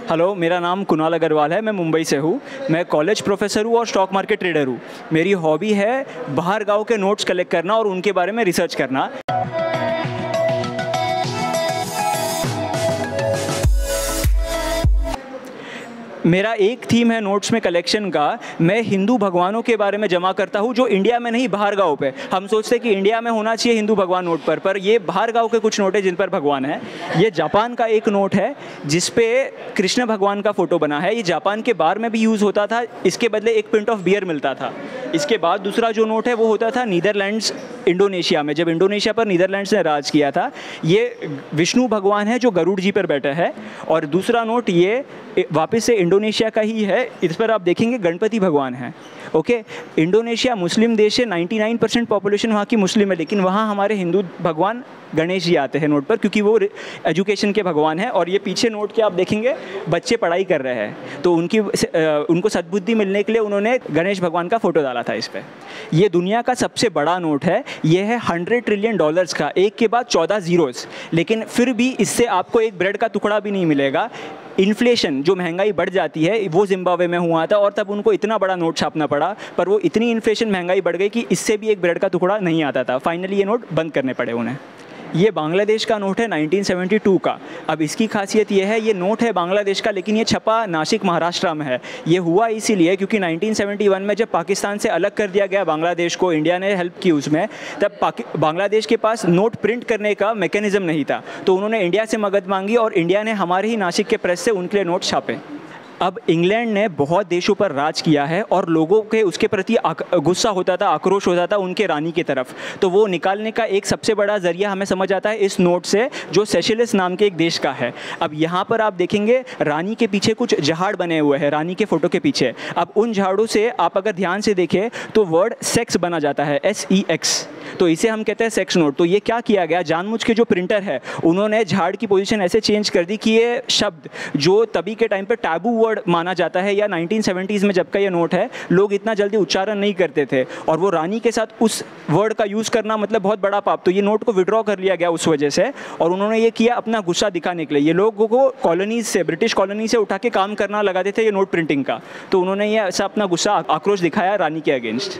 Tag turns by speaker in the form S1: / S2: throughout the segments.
S1: Hello, मेरा नाम कुणाल अग्रवाल है। मैं मुंबई से हूँ। मैं कॉलेज प्रोफेसर हूँ और स्टॉक मार्केट ट्रेडर हूँ। मेरी हॉबी है बाहर गाँव के नोट्स कलेक्ट करना और उनके बारे में रिसर्च करना। मेरा एक थीम है नोट्स में कलेक्शन का। मैं हिंदू भगवानों के बारे में जमा करता हूँ जो इंडिया में नहीं, बाहर गाँव पे। हम सोचते हैं कि इंडिया में होना चाहिए हिंदू भगवान नोट पर ये बाहर गाँव के कुछ नोट है जिन पर भगवान है। ये जापान का एक नोट है जिस पे कृष्ण भगवान का फोटो बना है। ये जापान के बार में भी यूज़ होता था, इसके बदले एक पिंट ऑफ बियर मिलता था। इसके बाद दूसरा जो नोट है वो होता था नीदरलैंड्स, इंडोनेशिया में, जब इंडोनेशिया पर नीदरलैंड्स ने राज किया था। ये विष्णु भगवान है जो गरुड़ जी पर बैठा है। और दूसरा नोट ये वापस से इंडोनेशिया का ही है। इस पर आप देखेंगे गणपति भगवान है। ओके, इंडोनेशिया मुस्लिम देश है, 99% पॉपुलेशन वहाँ की मुस्लिम है, लेकिन वहाँ हमारे हिंदू भगवान गणेश जी आते हैं नोट पर, क्योंकि वो एजुकेशन के भगवान हैं। और ये पीछे नोट के आप देखेंगे बच्चे पढ़ाई कर रहे हैं, तो उनको सद्बुद्धि मिलने के लिए उन्होंने गणेश भगवान का फोटो डाला था इस पर। ये दुनिया का सबसे बड़ा नोट है। ये है $100 ट्रिलियन का, एक के बाद 14 जीरोस, लेकिन फिर भी इससे आपको एक ब्रेड का टुकड़ा भी नहीं मिलेगा। इन्फ्लेशन, जो महंगाई बढ़ जाती है, वो जिम्बाब्वे में हुआ था और तब उनको इतना बड़ा नोट छापना पड़ा, पर वो इतनी इन्फ्लेशन, महंगाई बढ़ गई कि इससे भी एक ब्रेड का टुकड़ा नहीं आता था। फाइनली ये नोट बंद करने पड़े उन्हें। ये बांग्लादेश का नोट है 1972 का। अब इसकी खासियत ये है, ये नोट है बांग्लादेश का, लेकिन ये छपा नासिक, महाराष्ट्र में है। ये हुआ इसीलिए क्योंकि 1971 में जब पाकिस्तान से अलग कर दिया गया बांग्लादेश को, इंडिया ने हेल्प की उसमें, तब बांग्लादेश के पास नोट प्रिंट करने का मैकेनिज्म नहीं था, तो उन्होंने इंडिया से मदद मांगी और इंडिया ने हमारे ही नासिक के प्रेस से उनके लिए नोट छापे। अब इंग्लैंड ने बहुत देशों पर राज किया है और लोगों के उसके प्रति गुस्सा होता था, आक्रोश होता था उनके रानी की तरफ, तो वो निकालने का एक सबसे बड़ा जरिया हमें समझ आता है इस नोट से, जो सेशेल्स नाम के एक देश का है। अब यहाँ पर आप देखेंगे रानी के पीछे कुछ जहाड़ बने हुए हैं, रानी के फोटो के पीछे। अब उन झाड़ों से आप अगर ध्यान से देखें तो वर्ड सेक्स बना जाता है, SEX, तो इसे हम कहते हैं सेक्स नोट। तो ये क्या किया गया, जानबूझ के जो प्रिंटर है उन्होंने झाड़ की पोजीशन ऐसे चेंज कर दी कि ये शब्द जो तभी के टाइम पे टैबू वर्ड माना जाता है, या 1970s में जब का ये नोट है, लोग इतना जल्दी उच्चारण नहीं करते थे, और वो रानी के साथ उस वर्ड का यूज़ करना मतलब बहुत बड़ा पाप। तो ये नोट को विड्रॉ कर लिया गया उस वजह से, और उन्होंने ये किया अपना गुस्सा दिखाने के लिए। ये लोगों को कॉलोनीज से, ब्रिटिश कॉलोनी से उठा के काम करना लगाते थे ये नोट प्रिंटिंग का, तो उन्होंने ये ऐसा अपना गुस्सा, आक्रोश दिखाया रानी के अगेंस्ट।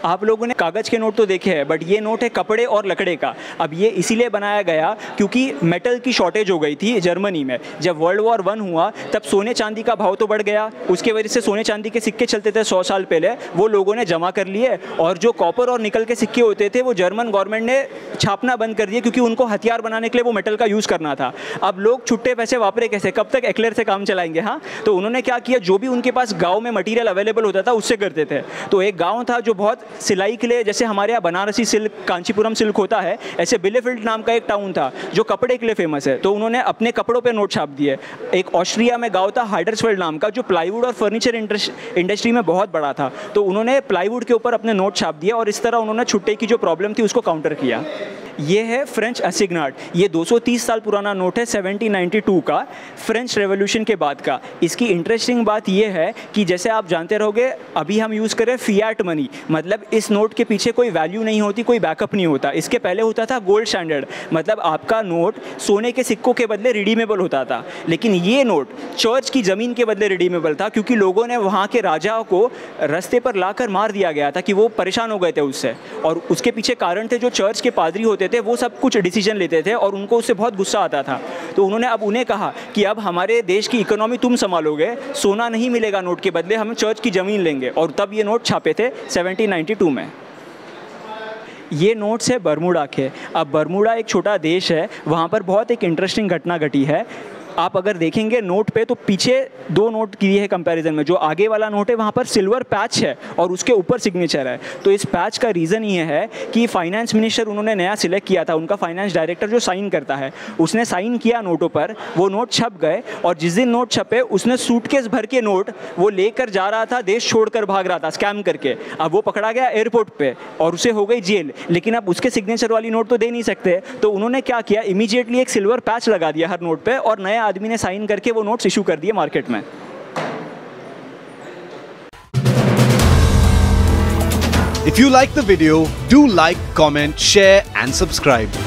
S1: आप लोगों ने कागज़ के नोट तो देखे हैं, बट ये नोट है कपड़े और लकड़े का। अब ये इसीलिए बनाया गया क्योंकि मेटल की शॉर्टेज हो गई थी जर्मनी में। जब वर्ल्ड वॉर 1 हुआ तब सोने चांदी का भाव तो बढ़ गया, उसके वजह से सोने चांदी के सिक्के चलते थे 100 साल पहले, वो लोगों ने जमा कर लिए, और जो कॉपर और निकल के सिक्के होते थे वो जर्मन गवर्नमेंट ने छापना बंद कर दिए, क्योंकि उनको हथियार बनाने के लिए वो मेटल का यूज़ करना था। अब लोग छुट्टे पैसे वापरे कैसे, कब तक एक्लेयर से काम चलाएंगे। हाँ, तो उन्होंने क्या किया, जो भी उनके पास गाँव में मटीरियल अवेलेबल होता था उससे करते थे। तो एक गाँव था जो बहुत सिलाई के लिए, जैसे हमारे यहाँ बनारसी सिल्क, कांचीपुरम सिल्क होता है, ऐसे बिलेफील्ड नाम का एक टाउन था जो कपड़े के लिए फेमस है, तो उन्होंने अपने कपड़ों पे नोट छाप दिए। एक ऑस्ट्रिया में गांव था हाइडर्सफील्ड नाम का, जो प्लाईवुड और फर्नीचर इंडस्ट्री में बहुत बड़ा था, तो उन्होंने प्लाईवुड के ऊपर अपने नोट छाप दिए, और इस तरह उन्होंने छुट्टे की जो प्रॉब्लम थी उसको काउंटर किया। ये है फ्रेंच असिग्नाट। ये 230 साल पुराना नोट है, 1792 का, फ्रेंच रेवोल्यूशन के बाद का। इसकी इंटरेस्टिंग बात ये है कि जैसे आप जानते रहोगे, अभी हम यूज़ करें फियाट मनी, मतलब इस नोट के पीछे कोई वैल्यू नहीं होती, कोई बैकअप नहीं होता। इसके पहले होता था गोल्ड स्टैंडर्ड, मतलब आपका नोट सोने के सिक्कों के बदले रिडीमेबल होता था, लेकिन ये नोट चर्च की ज़मीन के बदले रिडीमेबल था, क्योंकि लोगों ने वहाँ के राजाओं को रास्ते पर लाकर मार दिया गया था कि वो परेशान हो गए थे उससे, और उसके पीछे कारण थे जो चर्च के पादरी होते थे, वो सब कुछ डिसीजन लेते थे और उनको उससे बहुत गुस्सा आता था। तो उन्होंने अब उन्हें कहा कि अब हमारे देश की इकोनॉमी तुम संभालोगे, सोना नहीं मिलेगा नोट के बदले, हम चर्च की ज़मीन लेंगे, और तब ये नोट छापे थे 1792 में। ये नोट्स है बरमूडा के। अब बरमूडा एक छोटा देश है, वहाँ पर बहुत एक इंटरेस्टिंग घटना घटी है। आप अगर देखेंगे नोट पे तो पीछे 2 नोट की है कंपैरिजन में। जो आगे वाला नोट है वहाँ पर सिल्वर पैच है और उसके ऊपर सिग्नेचर है। तो इस पैच का रीज़न ये है कि फाइनेंस मिनिस्टर उन्होंने नया सिलेक्ट किया था, उनका फाइनेंस डायरेक्टर जो साइन करता है, उसने साइन किया नोटों पर, वो नोट छप गए, और जिस दिन नोट छपे उसने सूटकेस भर के नोट वो लेकर जा रहा था, देश छोड़कर भाग रहा था स्कैम करके। अब वो पकड़ा गया एयरपोर्ट पे और उसे हो गई जेल, लेकिन अब उसके सिग्नेचर वाली नोट तो दे नहीं सकते, तो उन्होंने क्या किया, इमीडिएटली एक सिल्वर पैच लगा दिया हर नोट पे और नया आदमी ने साइन करके वो नोट्स इशू कर दिए मार्केट में।
S2: If you like the video, do like, comment, share and subscribe.